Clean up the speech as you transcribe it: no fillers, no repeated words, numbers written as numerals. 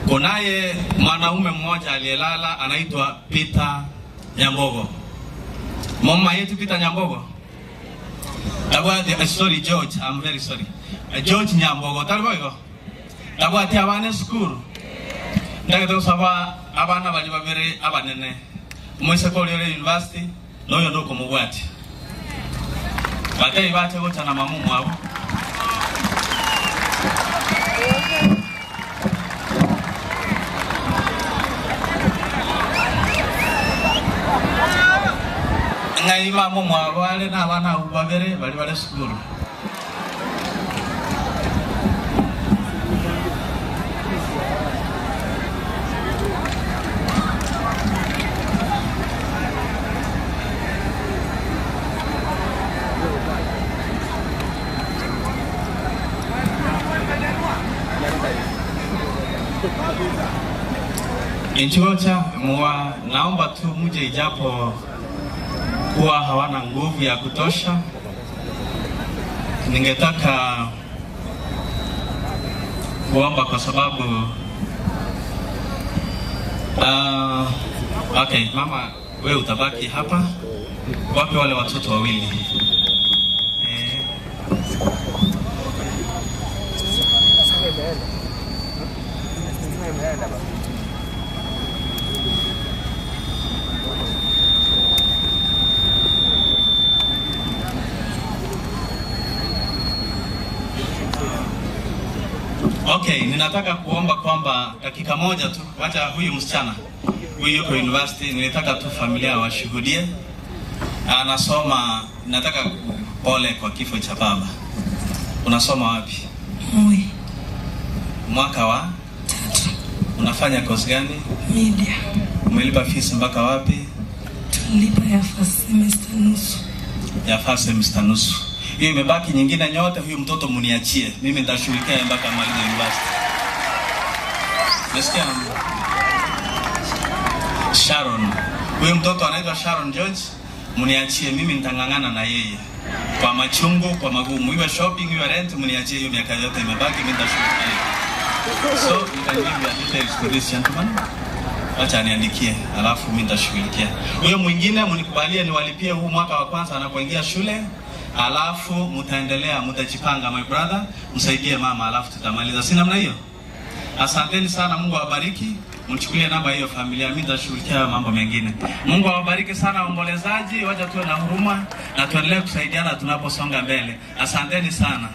Kunaye mwanaume mmoja aliyelala anaitwa Peter Nyambogo. Mama yetu Peter Nyambogo. Sorry George, I'm very sorry. George Nyambogo talboyo. Tabwati abane school. Ndagito saba abana bali babere abanene. Mwese ko lero university noyo ndoko mubwati. Batei bate gota na mamu mwabo. Ngai mamu mwabo ale na abana babere bali school. Inchocha mwa naomba tu muje ijapo kuwa hawana nguvu ya kutosha. Ningetaka kuomba kwa sababu okay, mama wewe utabaki hapa. Wapi wale watoto wawili? Okay, ninataka kuomba kwamba dakika moja tu, wacha huyu msichana huyu yuko university, ninataka tu familia washuhudie. Anasoma, nataka pole kwa kifo cha baba. Unasoma wapi? Moi. Mwaka wa 3. Unafanya course gani? Media. Umelipa fees mpaka wapi? Tulipa ya first semester nusu. Ya first semester nusu. Hiyo imebaki nyingine nyote huyu mtoto muniachie. Mimi nitashughulikia mpaka malize university. Nasikia Sharon. Huyu mtoto anaitwa Sharon George. Muniachie, mimi nitangangana na yeye. Kwa machungu, kwa magumu. Iwe shopping, iwe rent, muniachie hiyo miaka yote imebaki, mimi nitashughulikia. So, you can give your details to this gentleman. Acha niandikie, alafu mimi nitashughulikia. Huyo mwingine mnikubalie niwalipie huu mwaka wa kwanza anapoingia shule. Alafu mtaendelea, mtajipanga my brother, msaidie mama, alafu tutamaliza. Si namna hiyo? Asanteni sana, Mungu awabariki. Mchukulie namba hiyo familia, mimi nitashughulikia mambo mengine. Mungu awabariki sana waombolezaji, wacha tuwe na huruma na tuendelee kusaidiana tunaposonga mbele. Asanteni sana.